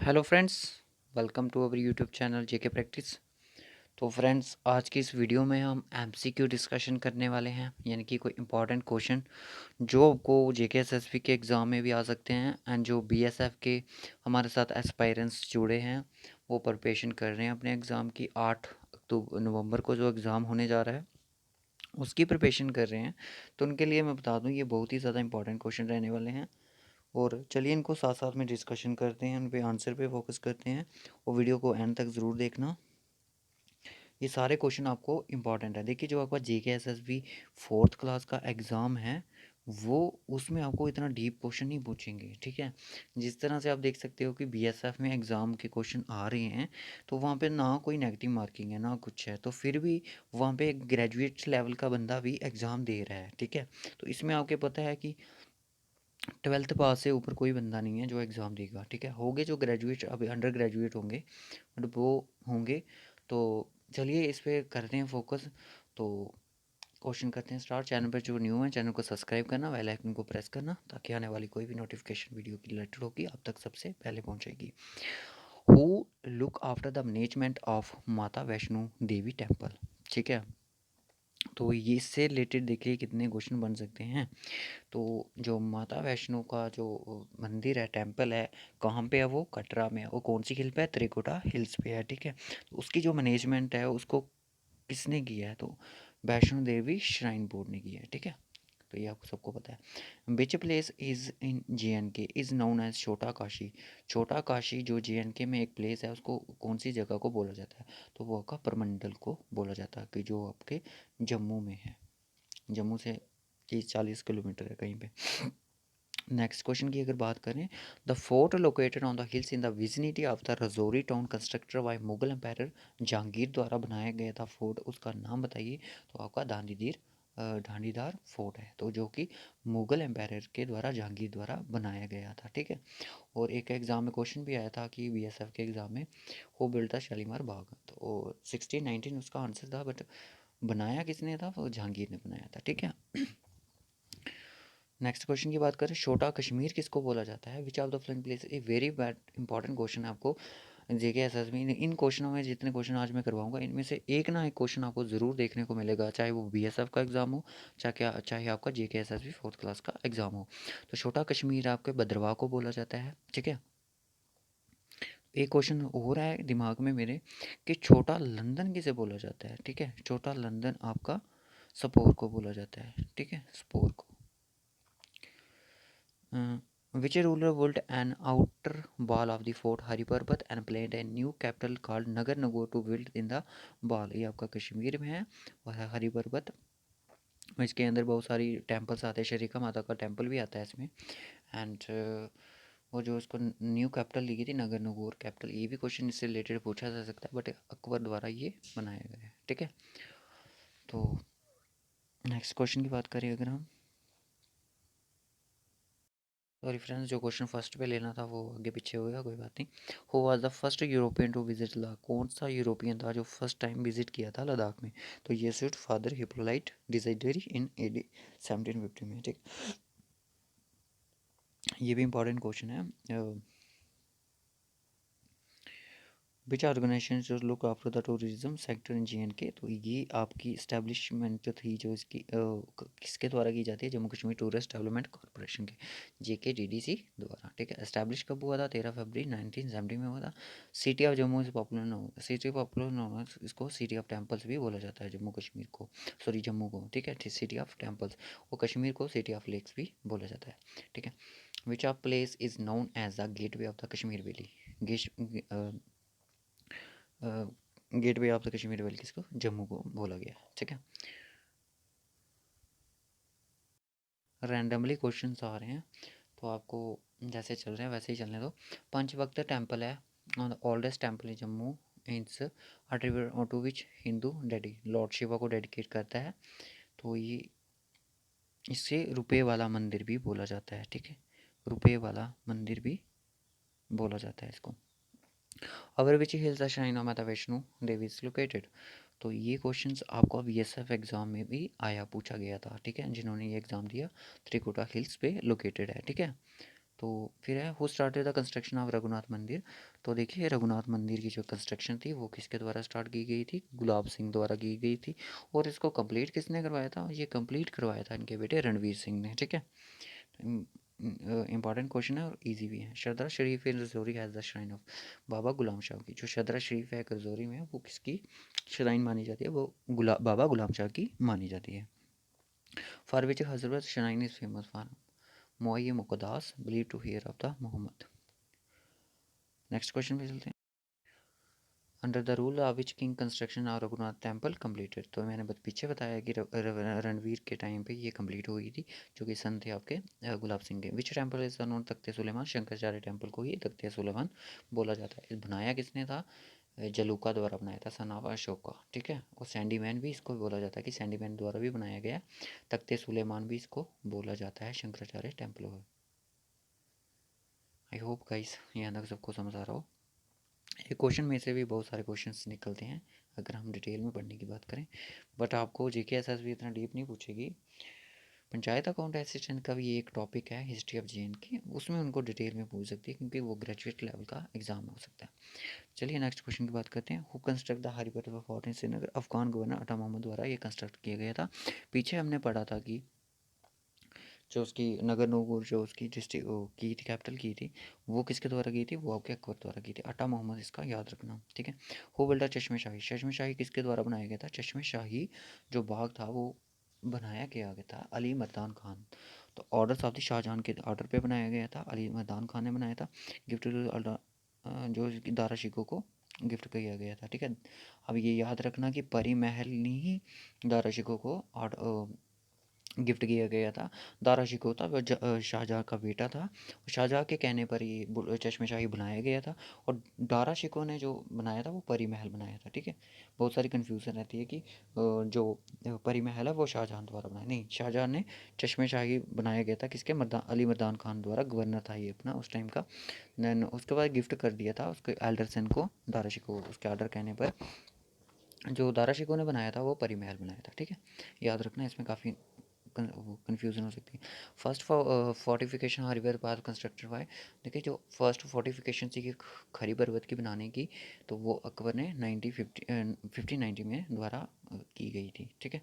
Hello friends, welcome to our YouTube channel JK practice. तो friends, आज की इस वीडियो में हम एमसीक्यू डिस्कशन करने वाले हैं, यानी कि कोई इंपॉर्टेंट क्वेश्चन जो आपको जेके एसएसबी के एग्ज़ाम में भी आ सकते हैं एंड जो बीएसएफ के हमारे साथ एस्पायरेंट्स जुड़े हैं वो प्रिपरेशन कर रहे हैं अपने एग्ज़ाम की। 8 अक्टूबर नवंबर को जो एग्ज़ाम होने जा रहा है उसकी प्रिपरेशन कर रहे हैं। तो उनके लिए मैं बता दूं, ये बहुत ही ज़्यादा इंपॉर्टेंट क्वेश्चन रहने वाले हैं। और चलिए इनको साथ साथ में डिस्कशन करते हैं, उन पे आंसर पे फोकस करते हैं और वीडियो को एंड तक ज़रूर देखना। ये सारे क्वेश्चन आपको इंपॉर्टेंट है। देखिए, जो आपका जेके एसएसबी फोर्थ क्लास का एग्ज़ाम है वो उसमें आपको इतना डीप क्वेश्चन नहीं पूछेंगे, ठीक है। जिस तरह से आप देख सकते हो कि बीएसएफ में एग्ज़ाम के क्वेश्चन आ रहे हैं तो वहाँ पे ना कोई नेगेटिव मार्किंग है ना कुछ है, तो फिर भी वहाँ पे एक ग्रेजुएट लेवल का बंदा भी एग्ज़ाम दे रहा है, ठीक है। तो इसमें आपके पता है कि 12th पास से ऊपर कोई बंदा नहीं है जो एग्ज़ाम देगा, ठीक है। होंगे जो ग्रेजुएट, अभी अंडर ग्रेजुएट होंगे बट वो होंगे। तो चलिए इस पे करते हैं फोकस। तो क्वेश्चन करते हैं स्टार्ट। चैनल पर जो न्यू है चैनल को सब्सक्राइब करना, बेल आइकन को प्रेस करना, ताकि आने वाली कोई भी नोटिफिकेशन वीडियो की रिलेटेड होगी आप तक सबसे पहले पहुंचेगी। Who look after the management of माता वैष्णो देवी टेम्पल, ठीक है। तो ये इससे रिलेटेड देखिए कितने क्वेश्चन बन सकते हैं। तो जो माता वैष्णो का जो मंदिर है, टेम्पल है, कहाँ पे है? वो कटरा में है। वो कौन सी हिल पे है? त्रिकुटा हिल्स पे है, ठीक है। तो उसकी जो मैनेजमेंट है उसको किसने किया है? तो वैष्णो देवी श्राइन बोर्ड ने किया है, ठीक है। तो ये आपको सबको पता है। Which place is in JNK is known as Chhota Kashi. छोटा काशी जो JNK में एक प्लेस है उसको कौन सी जगह को बोला जाता है? तो वो आपका परमंडल को बोला जाता है, कि जो आपके जम्मू में है। जम्मू से 30-40 किलोमीटर है कहीं पे। नेक्स्ट क्वेश्चन की अगर बात करें, the fort located on the hills in the vicinity of the Rajouri town constructor by Mughal empire Jahangir द्वारा बनाया गया था फोर्ट, उसका नाम बताइए। तो आपका ढांडीदार फोर्ट है, तो जो कि मुगल एम्पायर के द्वारा जहांगीर द्वारा बनाया गया था, ठीक है। और एक एग्जाम में क्वेश्चन भी आया था कि बीएसएफ के एग्जाम में हो बिल्ड था शालीमार बाग, तो 1619 उसका आंसर था, बट बनाया किसने था? वो जहांगीर ने बनाया था, ठीक है। नेक्स्ट क्वेश्चन की बात करें, छोटा कश्मीर किसको बोला जाता है? Which of the following place? A very bad important question है आपको जेके एसएस में। इन क्वेश्चनों में जितने क्वेश्चन आज मैं करवाऊंगा इनमें से एक ना एक क्वेश्चन आपको ज़रूर देखने को मिलेगा, चाहे वो बीएसएफ का एग्ज़ाम हो, चाहे आपका जेके एसएसबी फोर्थ क्लास का एग्ज़ाम हो। तो छोटा कश्मीर आपके भद्रवाह को बोला जाता है, ठीक है। एक क्वेश्चन हो रहा है दिमाग में मेरे कि छोटा लंदन किसे बोला जाता है, ठीक है। छोटा लंदन आपका सपोर को बोला जाता है, ठीक है, सपोर को। Which ruler built an outer wall of the fort Hariparbat and planned a new capital called Nagar Nagor to build in the wall? ये आपका कश्मीर में है और है हरिपर्वत। इसके अंदर बहुत सारी टेम्पल्स आते हैं, शरीका माता का टेम्पल भी आता है इसमें। एंड वो जो उसको न्यू कैपिटल ली गई थी, नगर नगौर कैपिटल, ये भी क्वेश्चन इससे रिलेटेड पूछा जा सकता है, बट अकबर द्वारा ये बनाया गया है, ठीक है। तो नेक्स्ट क्वेश्चन की बात करें अगर हम, सॉरी फ्रेंड्स, जो क्वेश्चन फर्स्ट पे लेना था वो आगे पीछे होगा, कोई बात नहीं। Who was the first European to visit Ladakh? कौन सा यूरोपियन था जो फर्स्ट टाइम विजिट किया था लद्दाख में? तो ये सिर्फ फादर हिप्पोलाइट डिजाइडरी इन AD 1750 में, ठीक। ये भी इंपॉर्टेंट क्वेश्चन है। विच ऑर्गेनाइजेशन जो look after the tourism sector in JNK? तो ये आपकी इस्टेब्लिशमेंट जो थी, जो इसकी किसके द्वारा की जाती है? Jammu Kashmir tourist development corporation के, JKTDC द्वारा, ठीक है। एस्टैब्लिश कब हुआ था? 13 फरवरी 1970 में हुआ था। City of Jammu is popular, city popular, इसको सिटी ऑफ टेम्पल्स भी बोला जाता है जम्मू कश्मीर को, सॉरी जम्मू को, ठीक है, सिटी ऑफ टेम्पल्स। और कश्मीर को सिटी ऑफ लेक्स भी बोला जाता है, ठीक है। Which of place is known as the gateway of the Kashmir valley? Gateway of the Kashmir valley किसको? जम्मू को बोला गया, ठीक है। रैंडमली क्वेश्चंस आ रहे हैं तो आपको जैसे चल रहे हैं वैसे ही चलने दो। पंचवक्त टेम्पल है, oldest temple in Jammu, it's attribute to which Hindu deity? Lord Shiva को डेडिकेट करता है। तो ये इससे रुपये वाला मंदिर भी बोला जाता है, ठीक है। रुपये वाला मंदिर भी बोला जाता है इसको। अवर विच हिल्स द श्राइन ऑफ माता वैष्णो देवी इज लोकेटेड? तो ये क्वेश्चंस आपको बीएसएफ एग्ज़ाम में भी आया, पूछा गया था, ठीक है। जिन्होंने ये एग्ज़ाम दिया त्रिकुटा हिल्स पे लोकेटेड है, ठीक है। तो फिर है who started the construction of Raghunath मंदिर। तो देखिए रघुनाथ मंदिर की जो कंस्ट्रक्शन थी वो किसके द्वारा स्टार्ट की गई थी, गुलाब सिंह द्वारा की गई थी। और इसको कंप्लीट किसने करवाया था, ये कंप्लीट करवाया था इनके बेटे रणवीर सिंह ने। ठीक है, इंपॉर्टेंट क्वेश्चन है और इजी भी है। Shadra Sharif in Rajouri has the shrine of Baba Ghulam Shah की। जो शदरा शरीफ है रजौरी में वो किसकी श्राइन मानी जाती है, वो बाबा गुलाम शाह की मानी जाती है। For which Hazrat shrine is famous for Moi Muqaddas believe to hair of the Mohammad. Next question पे चलते हैं। Under the rule of which king construction of Raghunath temple completed. तो मैंने पीछे बताया कि रणवीर के टाइम पे ये कंप्लीट हुई थी, जो कि सन थे आपके गुलाब सिंह के। विच टेम्पल इज नॉन तख्ते सुलेमान। शंकराचार्य टेम्पल को ही तख्ते सुलेमान बोला जाता है। बनाया किसने था, जलूका द्वारा बनाया था, सन ऑफ अशोका। ठीक है, और सैंडी मैन भी इसको बोला जाता है कि सैंडी मैन द्वारा भी बनाया गया। तख्ते सुलेमान भी इसको बोला जाता है शंकराचार्य टेम्पल को। आई होप गाइस यहाँ तक सबको समझ आ रहा हो। ये क्वेश्चन में से भी बहुत सारे क्वेश्चंस निकलते हैं अगर हम डिटेल में पढ़ने की बात करें, बट आपको जीके एसएस भी इतना डीप नहीं पूछेगी। पंचायत अकाउंट असिस्टेंट का भी एक टॉपिक है हिस्ट्री ऑफ जेएन की, उसमें उनको डिटेल में पूछ सकती है क्योंकि वो ग्रेजुएट लेवल का एग्जाम हो सकता है। चलिए नेक्स्ट क्वेश्चन की बात करते हैं। Who construct the Haripar fort in Srinagar. Afghan governor Atta Mohammad द्वारा ये कंस्ट्रक्ट किया गया था। पीछे हमने पढ़ा था कि जो उसकी नगर नूपुर जो उसकी डिस्ट्रिक्ट की थी, कैपिटल की थी, वो किसके द्वारा की थी, वो आपके अकबर द्वारा की थी। अटा मोहम्मद इसका याद रखना। ठीक है, हु बिल्ड चश्मे शाही। चश्मे शाही किसके द्वारा बनाया गया था, चश्मे शाही जो बाग था वो बनाया गया था अली मर्दान खान। तो ऑर्डर ऑफ द शाहजहां के ऑर्डर पे बनाया गया था, अली मर्दान खान ने बनाया था। गिफ्ट जो दारा शिकोह को गिफ्ट किया गया था। ठीक है, अब ये याद रखना कि परी महल ने ही दारा शिकोह को गिफ्ट किया गया था। दारा शिकोह था वह शाहजहाँ का बेटा था। शाहजहाँ के कहने पर ये चश्मे शाही बनाया गया था, और दारा शिकोह ने जो बनाया था वो परी महल बनाया था। ठीक है, बहुत सारी कन्फ्यूज़न रहती है कि जो परी महल है वो शाहजहाँ द्वारा बनाया, नहीं, शाहजहाँ ने चश्मे शाही बनाया गया था किसके, अली मर्दान खान द्वारा। गवर्नर था ये अपना उस टाइम का। देन उसके बाद गिफ्ट कर दिया था उसके एल्डर सन को, दारा शिकोह उसके ऑर्डर कहने पर। जो दारा शिकोह ने बनाया था वो परी महल बनाया था। ठीक है, याद रखना, इसमें काफ़ी कन्फ्यूज़न हो सकती है। First fortification Hariwar Path constructed by. देखिए जो फर्स्ट फोर्टिफिकेशन थी खरी पर्वत की बनाने की, तो वो अकबर ने 1590 में द्वारा की गई थी। ठीक है,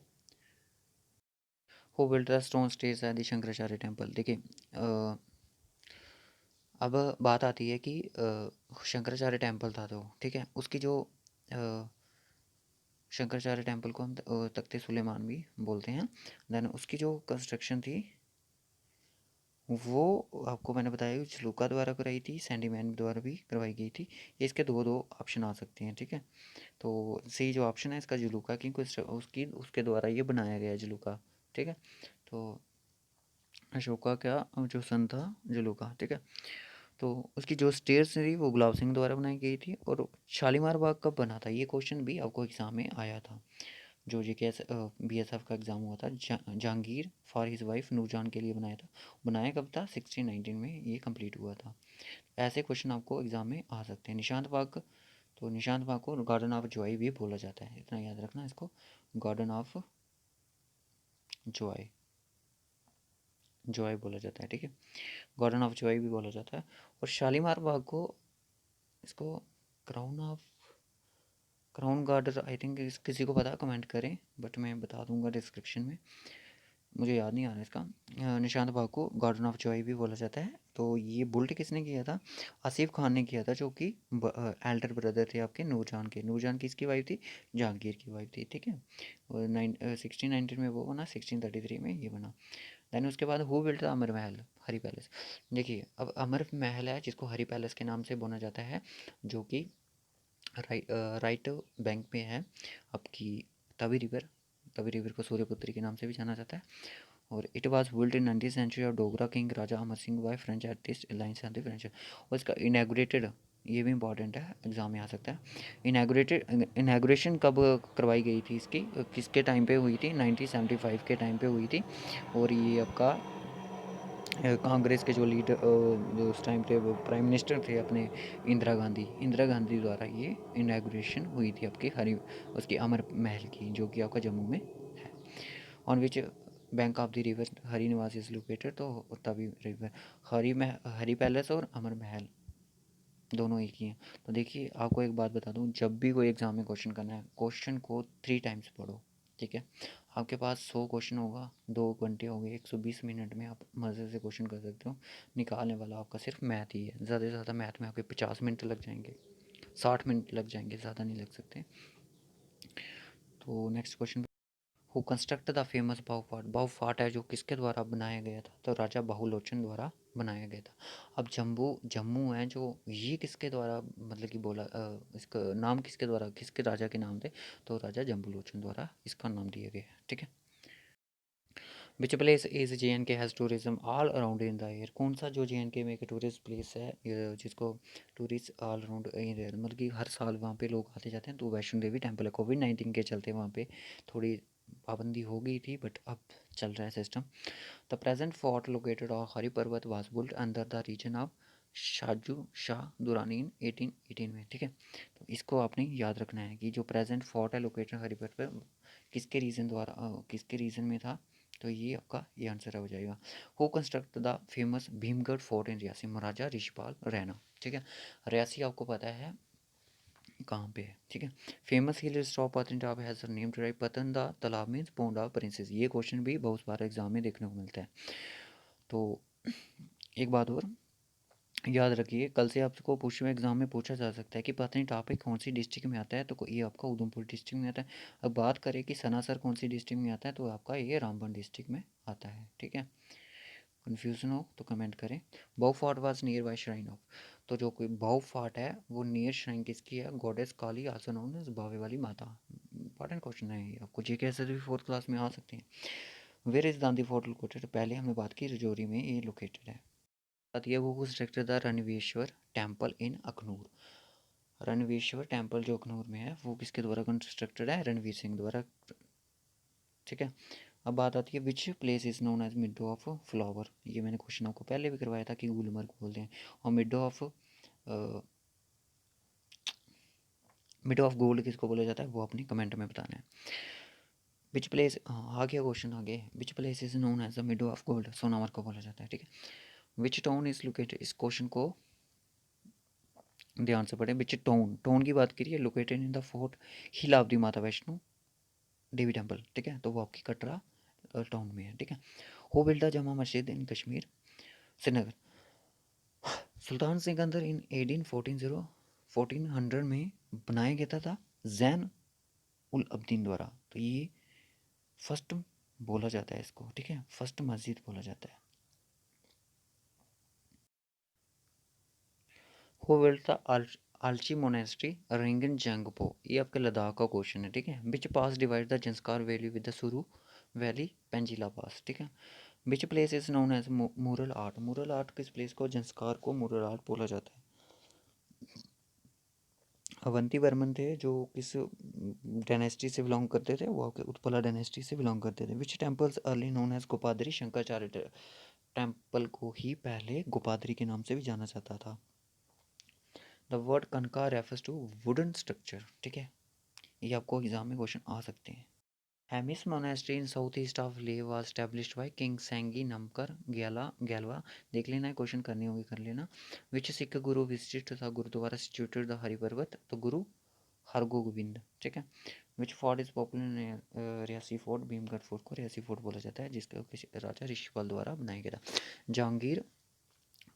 who built the stone stage at the Shankaracharya temple. देखिए अब बात आती है कि शंकराचार्य टेम्पल था, तो ठीक है उसकी जो शंकराचार्य टेम्पल को हम तख्ते सुलेमान भी बोलते हैं। देन उसकी जो कंस्ट्रक्शन थी वो आपको मैंने बताया कि जलूका द्वारा कराई थी, सैंडीमैन द्वारा भी करवाई गई थी। ये इसके दो दो ऑप्शन आ सकते हैं। ठीक है, तो सही जो ऑप्शन है इसका जलूका, क्योंकि उसकी उसके द्वारा ये बनाया गया है जलूका। ठीक है, तो अशोका का जो सन था जलूका। ठीक है, तो उसकी जो स्टेयर्स थी वो गुलाब सिंह द्वारा बनाई गई थी। और शालीमार बाग कब बना था, ये क्वेश्चन भी आपको एग्ज़ाम में आया था। जो जी के BSF का एग्ज़ाम हुआ था, Jahangir for his wife Nurjahan के लिए बनाया था। बनाया कब था, 1619 में ये कंप्लीट हुआ था। ऐसे क्वेश्चन आपको एग्ज़ाम में आ सकते हैं। निशांत बाग, तो निशांत बाग को गार्डन ऑफ जॉय भी बोला जाता है, इतना याद रखना इसको, गार्डन ऑफ जॉय, जॉय बोला जाता है। ठीक है, गार्डन ऑफ जॉय भी बोला जाता है। और शालीमार बाग को इसको crown of, crown garden I think, किसी को पता कमेंट करें, बट मैं बता दूंगा डिस्क्रिप्शन में, मुझे याद नहीं आ रहा इसका। निशांत बाग को गार्डन ऑफ जॉय भी बोला जाता है। तो ये बुल्ट किसने किया था, आसिफ खान ने किया था, जो कि एल्डर ब्रदर थे आपके नूरजहान के। नूरजहान किसकी वाइफ थी, जहांगीर की वाइफ थी। ठीक है, और 1619 में वो बना, 1633 में ये बना। दैन उसके बाद who built the Amar Mahal, Hari palace. देखिए अब अमर महल है जिसको हरी पैलेस के नाम से बोला जाता है, जो कि राइट बैंक में है आपकी तवी रिवर। तवी रिवर को सूर्यपुत्री के नाम से भी जाना जाता है। और it was built in 19th century of Dogra king Raja Amar Singh by French artist alliance and the French. और इसका इनैगुरेटेड, ये भी इंपॉर्टेंट है, एग्जाम में आ सकता है। इनैगुरेशन कब करवाई गई थी इसकी, किसके टाइम पे हुई थी, 1975 के टाइम पे हुई थी। और ये आपका कांग्रेस के जो लीडर जो उस टाइम पे वो प्राइम मिनिस्टर थे अपने, इंदिरा गांधी द्वारा ये इनैगुरेशन हुई थी आपकी हरी, उसकी अमर महल की, जो कि आपका जम्मू में है। On which bank of the river Hari Niwas is located, तो तभी रिवर हरी में हरी पैलेस और अमर महल दोनों एक ही हैं। तो देखिए आपको एक बात बता दूं, जब भी कोई एग्ज़ाम में क्वेश्चन करना है, क्वेश्चन को 3 टाइम्स पढ़ो, ठीक है। आपके पास 100 क्वेश्चन होगा, 2 घंटे हो गए, 120 मिनट में आप मज़े से क्वेश्चन कर सकते हो। निकालने वाला आपका सिर्फ मैथ ही है, ज़्यादा से ज़्यादा मैथ में आपके 50 मिनट लग जाएंगे, 60 मिनट लग जाएंगे, ज़्यादा नहीं लग सकते। तो next question, who construct the famous Bahu fart. Bahu fart है जो किसके द्वारा बनाया गया था, तो राजा बहुलोचन द्वारा बनाया गया था। अब जम्मू जम्मू है जो, ये किसके द्वारा मतलब कि बोला, इसका नाम किसके द्वारा, किसके राजा के नाम थे, तो राजा जम्बूलोचन द्वारा इसका नाम दिया गया है, ठीक है। Which place is J and K has tourism all around in the year. कौन सा जो जे एंड के में एक टूरिस्ट प्लेस है जिसको टूरिस्ट ऑल अराउंड इन ईयर, मतलब कि हर साल वहाँ पे लोग आते जाते हैं, तो वैष्णो देवी टेम्पल है। कोविड-19 के चलते वहाँ पे थोड़ी पाबंदी हो गई थी, बट अब चल रहा है system. The present fort located on Hari Parbat was built under the reign of Shaju Shah Durrani in 1818 में, ठीक है। तो इसको आपने याद रखना है कि जो प्रेजेंट फोर्ट है लोकेटेड हरी पर्वत किसके रीजन द्वारा किसके रीजन में था, तो ये आपका ये आंसर हो जाएगा। Who construct the famous Bhimgarh fort in Reasi, Maharaja Rishipal Raina, ठीक है। रियासी आपको पता है कहाँ पे है, ठीक है। फेमस हिल स्टॉप पतन हैज़ नेम ड्राइव, पतन द तालाब मीन्स पौंड ऑफ प्रिंसेस। ये क्वेश्चन भी बहुत बार एग्जाम में देखने को मिलता है। तो एक बात और याद रखिए, कल से आपको पूछ में एग्जाम में पूछा जा सकता है कि पतनी टॉपिक कौन सी डिस्ट्रिक्ट में आता है, तो ये आपका उधमपुर डिस्ट्रिक्ट में आता है। अब बात करें कि सनासर कौन सी डिस्ट्रिक्ट में आता है, तो आपका ये रामबन डिस्ट्रिक्ट में आता है, ठीक है। कन्फ्यूज़न हो तो कमेंट करें। बाउ fort was near by shrine of, तो जो कोई बाउ फोर्ट है वो नियर श्राइन किसकी है, गॉडेस काली आल्सो नोन एज बावे वाली माता। इंपॉर्टेंट क्वेश्चन है ये, आपको जीके से भी 4th क्लास में आ सकते हैं। वेयर इज दांदी फोर्ट लोकेटेड, पहले हमने बात की रजौरी में ये लोकेटेड है। बात ये वो constructed the Ranbireshwar temple in Akhnoor. Ranbireshwar temple जो अखनूर में है वो किसके द्वारा कंस्ट्रक्टेड है, रणवीर सिंह द्वारा, ठीक है। अब बात आती है which place is known as meadow of flower. ये मैंने क्वेश्चन आपको पहले भी करवाया था कि गुलमर्ग बोलते हैं, और मिडो ऑफ गोल्ड किसको बोला जाता है, वो अपनी कमेंट में बताना है। विच प्लेस, आ गया क्वेश्चन आगे, which place is known as the meadow of gold, Sonamarg को बोला जाता है, ठीक है। विच टाउन इज लोकेटेड, इस क्वेश्चन को ध्यान से पढ़ें। विच टाउन, टाउन की बात करिए, लोकेटेड इन द फोर्ट हिलावरी माता वैष्णो देवी टेम्पल, ठीक है, तो वो आपकी कटरा टाउन में है, ठीक है। हु बिल्ड द जमा मस्जिद इन कश्मीर, श्रीनगर। सुल्तान सिकंदर इन 1400 में बनाया गया था जैन उल अब्दीन द्वारा, तो ये फर्स्ट बोला जाता है इसको, ठीक है, फर्स्ट मस्जिद बोला जाता है। Who built the Alchi monastery Rinchen Zangpo, ये आपके लद्दाख का क्वेश्चन है, ठीक है। Which pass divide the Zanskar valley with the Suru valley, Penzila pass, ठीक है। Which place is known as mural art, mural art किस प्लेस को, जंस्कार को मुरल आर्ट बोला जाता है। अवंती वर्मन थे जो किस डायनेस्टी से बिलोंग करते थे, वो आपके उत्पला डायनेस्टी से बिलोंग करते थे। Which temples early known as Gopadri, Shankaracharya temple को ही पहले गोपादरी के नाम से भी जाना जाता था। द वर्ड कनका रेफर्स टू वुडन स्ट्रक्चर, ठीक है, ये आपको एग्जाम में क्वेश्चन आ सकते हैं। Hemis monastery in south east of ले वाज एस्टैब्लिश्ड बाय किंग सेंगी नमकर गैलवा, देख लेना है, क्वेश्चन करने होंगे कर लेना। विच सिख गुरु विजिट था गुरुद्वारा सिचुएटेड द हरिपर्वत, तो गुरु हरगोबिंद, ठीक है। Which fort is popular Reasi fort, Bhimgarh fort को रियासी फोर्ट बोला जाता है, जिसका किसी राजा ऋषिपाल द्वारा बनाया गया था। Jahangir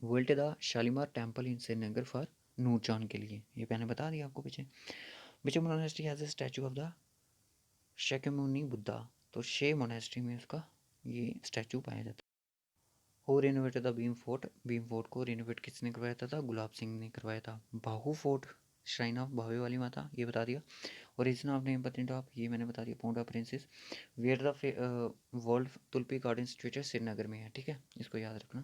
built the Shalimar temple in Srinagar for Nurjahan के लिए, ये मैंने बता दिया आपको पीछे। Which monastery has a statue of the Shakyamuni Buddha, तो शे मोनेस्ट्री में उसका ये स्टैचू पाया जाता है। हो renovated the Bhim fort, Bhim fort को रिनोवेट किसने करवाया था, गुलाब सिंह ने करवाया था। बाहू फोर्ट श्राइन ऑफ भावे वाली माता, ये बता दिया। ओरिजिन ऑफ नेम पत्नीटॉप, ये मैंने बता दिया, पौंडा princess. Where the world tulip garden situated, Srinagar में है, ठीक है, इसको याद रखना।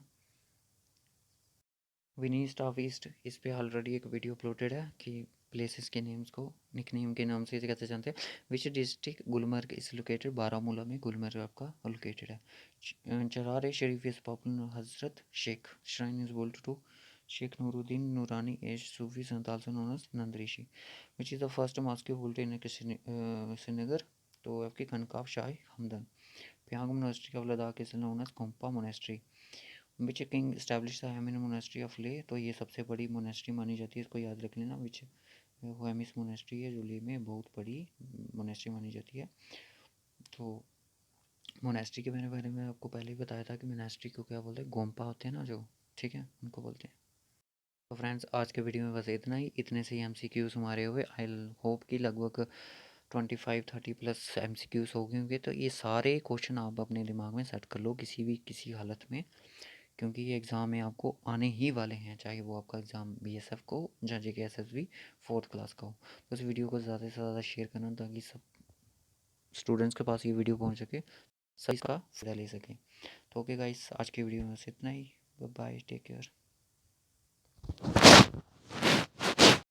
विनीस्ट ऑफ ईस्ट, इस पे ऑलरेडी एक वीडियो अपलोडेड है कि प्लेसेस के नेम्स को निकनेम के नाम से इसे कैसे जानते हैं। Which district Gulmarg is located, Baramulla में गुलमर्ग आपका लोकेटेड है। चरार ए शरीफ is popular Hazrat Sheikh shrine is bold to Sheikh Nooruddin Noorani as Sufi sant also known as Nund Rishi. Which is the first mosque built in Srinagar, तो आपकी खनकाब Shah हमदन। Pyongyang Monastery of Ladakh is known as Gompa Monastery. Which king established the Hemis Monastery of Leh? तो ये सबसे बड़ी monastery मानी जाती है, इसको याद रख लेना। विच हेमिस मोनेस्ट्री है जो लेह में बहुत बड़ी मोनेस्ट्री मानी जाती है। तो मोनेस्ट्री के बारे में आपको पहले ही बताया था कि मोनेस्ट्री को क्या बोलते हैं, गोम्पा होते हैं ना जो, ठीक है, उनको बोलते हैं। तो फ्रेंड्स आज के वीडियो में बस इतना ही। इतने से ही MCQs हमारे हुए। आई होप कि लगभग 25-30 प्लस MCQs हो गए होंगे। तो ये सारे क्वेश्चन आप अपने दिमाग में सेट कर लो किसी हालत में, क्योंकि ये एग्ज़ाम में आपको आने ही वाले हैं, चाहे वो आपका एग्ज़ाम BSF को या JK SSB 4th क्लास का हो। तो इस वीडियो को ज़्यादा से ज़्यादा शेयर करना ताकि सब स्टूडेंट्स के पास ये वीडियो पहुंच सके, सही इसका फ़ायदा ले सकें। तो ओके गाइस, आज की वीडियो में बस इतना ही। Bye, take care.